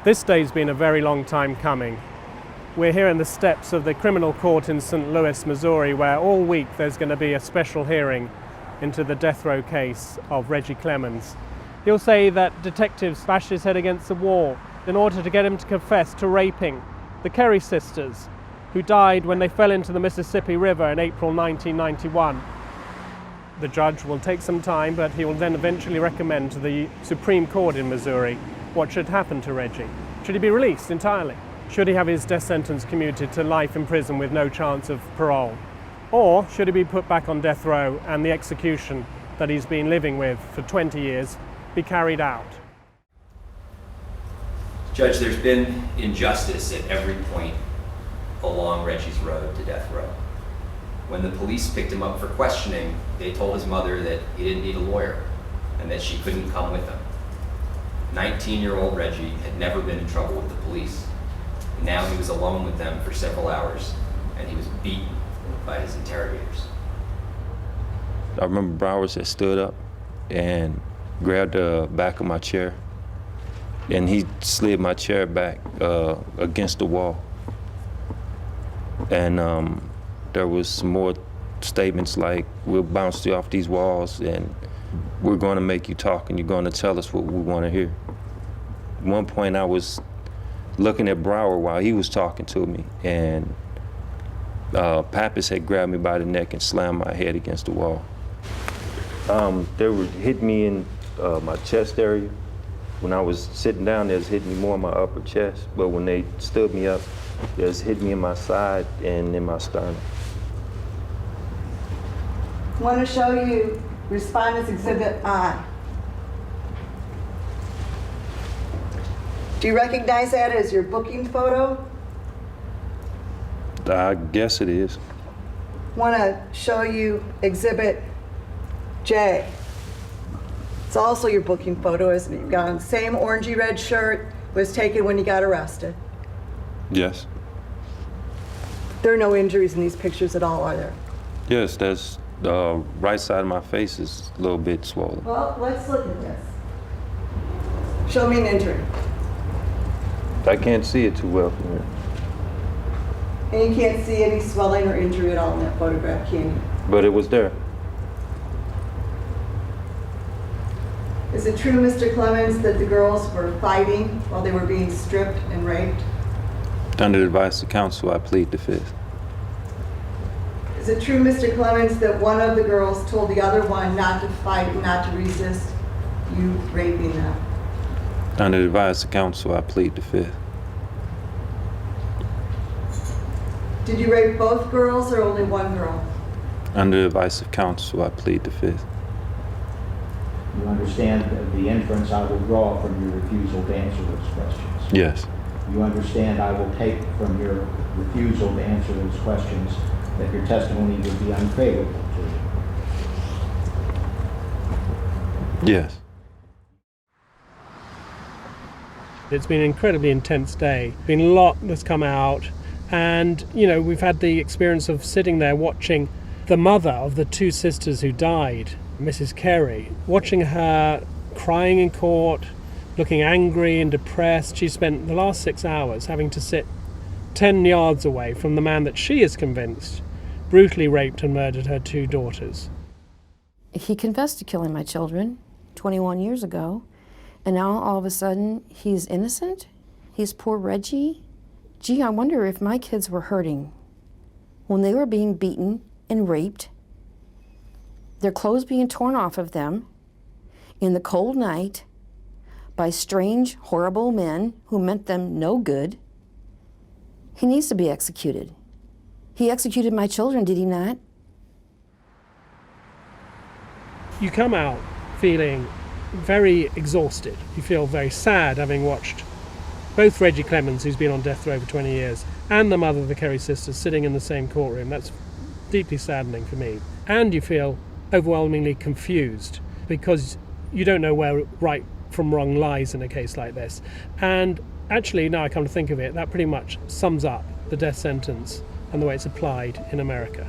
This day's been a very long time coming. We're here in the steps of the criminal court in St. Louis, Missouri, where all week there's going to be a special hearing into the death row case of Reggie Clemons. He'll say that detectives bashed his head against the wall in order to get him to confess to raping the Kerry sisters, who died when they fell into the Mississippi River in April 1991. The judge will take some time, but he will then eventually recommend to the Supreme Court in Missouri what should happen to Reggie. Should he be released entirely? Should he have his death sentence commuted to life in prison with no chance of parole? Or should he be put back on death row and the execution that he's been living with for 20 years be carried out? Judge, there's been injustice at every point along Reggie's road to death row. When the police picked him up for questioning, they told his mother that he didn't need a lawyer and that she couldn't come with him. 19-year-old Reggie had never been in trouble with the police. Now he was alone with them for several hours, and he was beaten by his interrogators. I remember Browers had stood up and grabbed the back of my chair, and he slid my chair back against the wall. And there was some more statements like, "We'll bounce you off these walls, and we're going to make you talk, and you're going to tell us what we want to hear." At one point, I was looking at Brower while he was talking to me, and Pappas had grabbed me by the neck and slammed my head against the wall. They were hitting me in my chest area. When I was sitting down, they was hitting me more in my upper chest, but when they stood me up, they was hitting me in my side and in my sternum. I want to show you Respondent's Exhibit I. Do you recognize that as your booking photo? I guess it is. I want to show you Exhibit J. It's also your booking photo, isn't it? You've got on the same orangey red shirt, was taken when you got arrested. Yes. There are no injuries in these pictures at all, are there? Yes, that's the right side of my face is a little bit swollen. Well, let's look at this. Show me an injury. I can't see it too well from here. And you can't see any swelling or injury at all in that photograph, can you? But it was there. Is it true, Mr. Clemons, that the girls were fighting while they were being stripped and raped? Under the advice of counsel, I plead the fifth. Is it true, Mr. Clemons, that one of the girls told the other one not to fight and not to resist you raping them? Under the advice of counsel, I plead the fifth. Did you rape both girls or only one girl? Under the advice of counsel, I plead the fifth. You understand the inference I will draw from your refusal to answer those questions? Yes. You understand I will take from your refusal to answer those questions that your testimony would be unfavorable to you? Yes. It's been an incredibly intense day. Been a lot that's come out, and we've had the experience of sitting there watching the mother of the two sisters who died, Mrs. Kerry, watching her crying in court, looking angry and depressed. She spent the last 6 hours having to sit 10 yards away from the man that she is convinced brutally raped and murdered her two daughters. He confessed to killing my children 21 years ago, and now all of a sudden he's innocent? He's poor Reggie? Gee, I wonder if my kids were hurting when they were being beaten and raped, their clothes being torn off of them in the cold night by strange, horrible men who meant them no good. He needs to be executed. He executed my children, did he not? You come out feeling very exhausted. You feel very sad having watched both Reggie Clemons, who's been on death row for 20 years, and the mother of the Kerry sisters sitting in the same courtroom. That's deeply saddening for me. And you feel overwhelmingly confused because you don't know where right from wrong lies in a case like this. And actually, now I come to think of it, that pretty much sums up the death sentence and the way it's applied in America.